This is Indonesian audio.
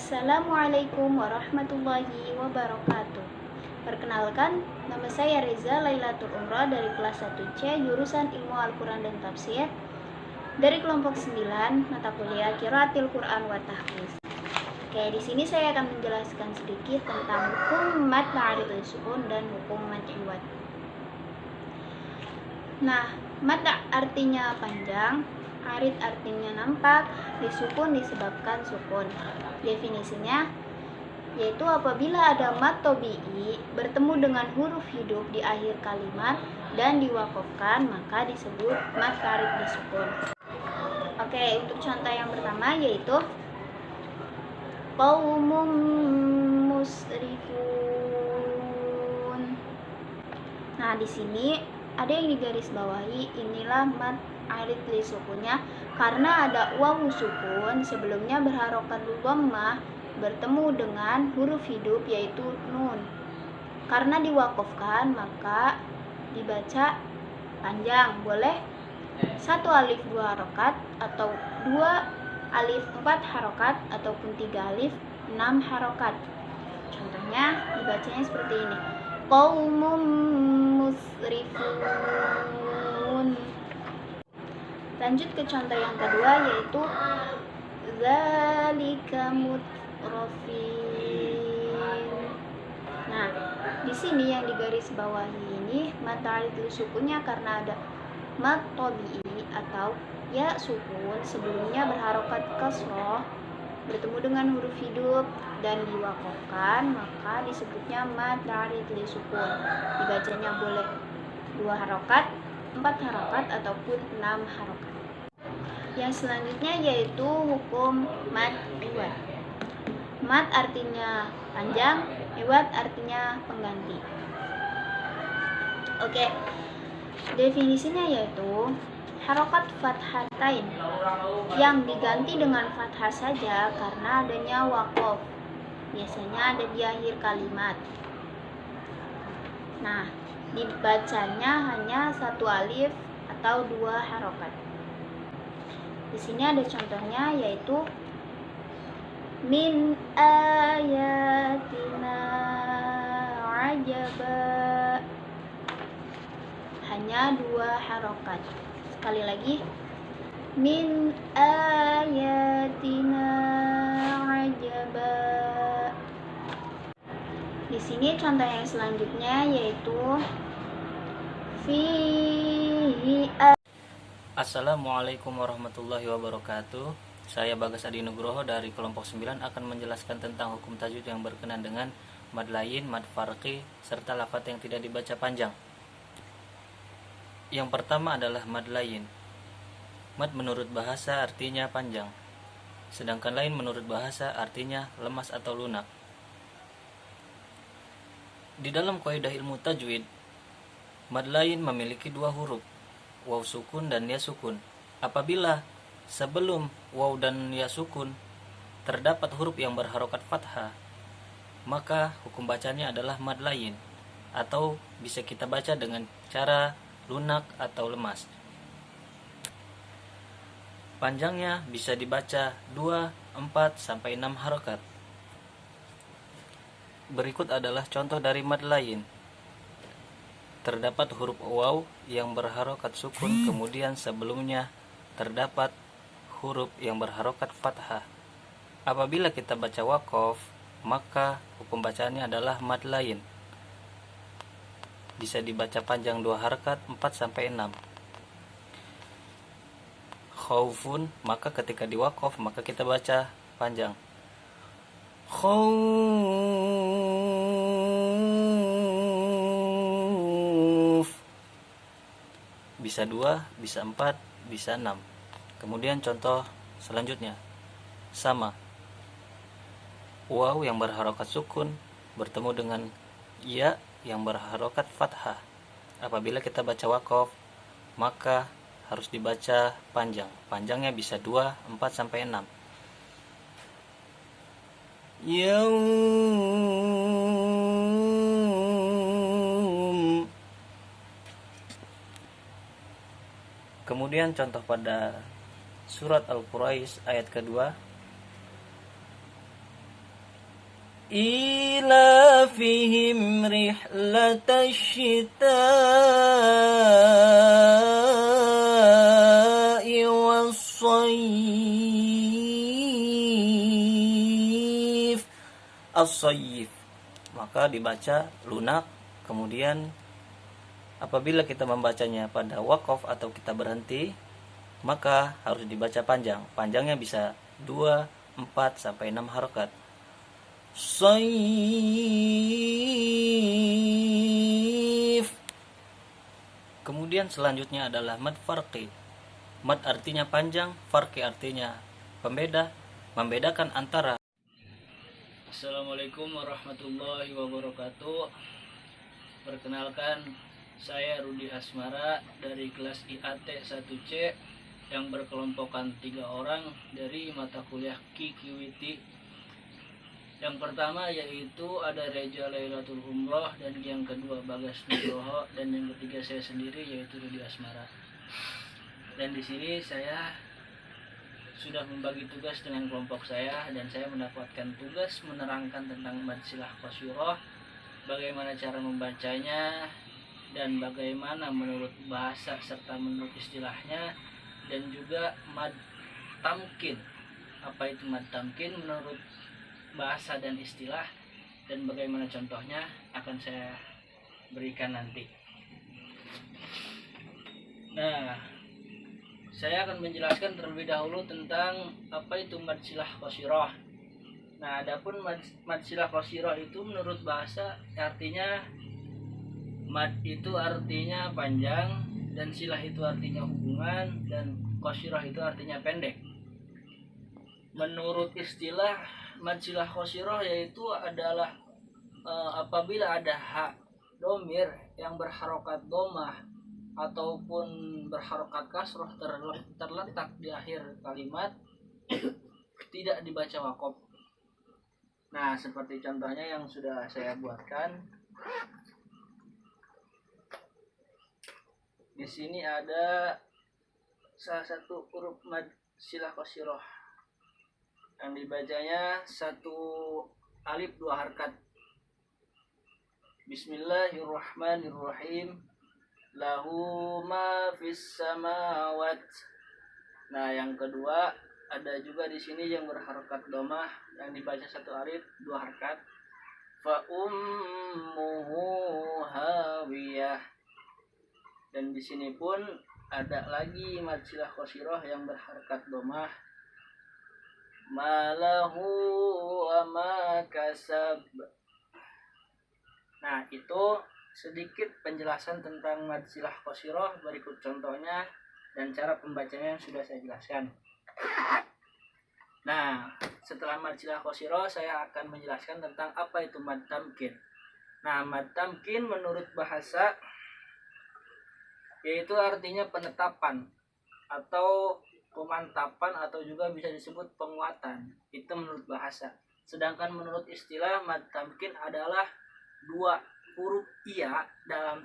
Assalamualaikum warahmatullahi wabarakatuh. Perkenalkan, nama saya Reza Lailatul Umrah dari kelas 1C jurusan Ilmu Al-Quran dan Tafsir dari kelompok 9 mata kuliah Qiraatil Quran wa Tahfiz. Oke, di sini saya akan menjelaskan sedikit tentang hukum mad ma'arid sukun dan hukum mad iwad. Nah, mad artinya panjang, arid artinya nampak, disukun disebabkan sukun. Definisinya yaitu apabila ada mad tobi'i bertemu dengan huruf hidup di akhir kalimat dan diwakofkan, maka disebut mad arid disukun. Oke, untuk contoh yang pertama yaitu qaumum musrifun. Nah, di sini ada yang digarisbawahi, inilah mad arid li sukunnya karena ada wawu sukun sebelumnya berharokat dhammah bertemu dengan huruf hidup yaitu nun. Karena diwakofkan maka dibaca panjang, boleh 1 alif 2 harokat atau 2 alif 4 harokat ataupun 3 alif 6 harokat. Contohnya dibacanya seperti ini, qaumum musrifun. Lanjut ke contoh yang kedua yaitu zalika mutrafin. Nah, di sini yang digarisbawahi ini mad arid sukunnya karena ada mad tobi'i atau ya sukun sebelumnya berharokat kasroh bertemu dengan huruf hidup dan diwakofkan, maka disebutnya mad arid li sukun. Dibacanya boleh 2 harokat, 4 harokat ataupun 6 harokat. Yang selanjutnya yaitu hukum mad iwad. Mad artinya panjang, iwad artinya pengganti. Oke, definisinya yaitu harokat fathatain yang diganti dengan fathah saja karena adanya wakof, biasanya ada di akhir kalimat. Nah, dibacanya hanya 1 alif atau 2 harokat. Di sini ada contohnya yaitu min ayatina ajaba, hanya 2 harokat. Sekali lagi, min ayatina ajaba. Di sini contoh yang selanjutnya yaitu fihi. Assalamualaikum warahmatullahi wabarakatuh. Saya Bagas Adi Nugroho dari kelompok 9 akan menjelaskan tentang hukum tajwid yang berkenaan dengan mad lain, mad farqi, serta lafaz yang tidak dibaca panjang. Yang pertama adalah mad lain. Mad menurut bahasa artinya panjang, sedangkan lain menurut bahasa artinya lemas atau lunak. Di dalam kaidah ilmu tajwid, mad lain memiliki 2 huruf, waw sukun dan ya sukun. Apabila sebelum waw dan ya sukun terdapat huruf yang berharokat fathah, maka hukum bacanya adalah mad lain, atau bisa kita baca dengan cara lunak atau lemas. Panjangnya bisa dibaca 2, 4, sampai 6 harokat. Berikut adalah contoh dari mad lain. Terdapat huruf waw yang berharokat sukun, kemudian sebelumnya terdapat huruf yang berharokat fathah. Apabila kita baca wakof, maka hukum bacaannya adalah mad lain. Bisa dibaca panjang 2 harokat, 4 sampai 6. Khaufun, maka ketika di wakof maka kita baca panjang. Bisa 2, bisa 4, bisa 6. Kemudian contoh selanjutnya sama, waw yang berharokat sukun bertemu dengan ya yang berharokat fathah. Apabila kita baca wakof, maka harus dibaca panjang. Panjangnya bisa 2, 4 sampai 6. Kemudian contoh pada surat Al-Quraisy ayat kedua, إيلافهم رحلة الشتاء والصيف. As-sayyif, maka dibaca lunak. Kemudian apabila kita membacanya pada waqaf atau kita berhenti, maka harus dibaca panjang. Panjangnya bisa 2, 4 sampai 6 harokat. Saif. Kemudian selanjutnya adalah mad farqi. Mad artinya panjang, farqi artinya pembeda, membedakan antara. Assalamualaikum warahmatullahi wabarakatuh. Perkenalkan, saya Rudi Asmara dari kelas IAT 1C yang berkelompokkan 3 orang dari mata kuliah QQWT. Yang pertama yaitu ada Reja Lailatul Umroh, dan yang kedua Bagas Nugroho, dan yang ketiga saya sendiri yaitu Rudi Asmara. Dan di sini saya sudah membagi tugas dengan kelompok saya, dan saya mendapatkan tugas menerangkan tentang mad silah qasyirah, bagaimana cara membacanya dan bagaimana menurut bahasa serta menurut istilahnya, dan juga mad tamkin. Apa itu mad tamkin menurut bahasa dan istilah, dan bagaimana contohnya akan saya berikan nanti. Nah, saya akan menjelaskan terlebih dahulu tentang apa itu mad silah qasyirah. Nah, adapun mad silah qasyirah itu menurut bahasa artinya mad itu artinya panjang, dan silah itu artinya hubungan, dan qasyirah itu artinya pendek. Menurut istilah, mad silah qasyirah yaitu adalah apabila ada hak domir yang berharokat domah ataupun berharokat kasroh terletak di akhir kalimat, tidak dibaca waqaf. Nah, seperti contohnya yang sudah saya buatkan. Di sini ada salah satu huruf mad silah qasyirah yang dibacanya 1 alif 2 harkat. Bismillahirrahmanirrahim. Lahu ma fis samawat. Nah, yang kedua ada juga di sini yang berharokat domah yang dibaca 1 alif 2 harkat. Fa ummuhu hawiyah. Dan di sini pun ada lagi mad silah qasyirah yang berharokat domah. Malahu wa ma kasab. Nah, itu sedikit penjelasan tentang mad silah qasyirah. Berikut contohnya dan cara pembacanya yang sudah saya jelaskan. Nah, setelah mad silah qasyirah saya akan menjelaskan tentang apa itu mad tamkin. Nah, mad tamkin menurut bahasa yaitu artinya penetapan atau pemantapan, atau juga bisa disebut penguatan. Itu menurut bahasa. Sedangkan menurut istilah, mad tamkin adalah 2 huruf iya dalam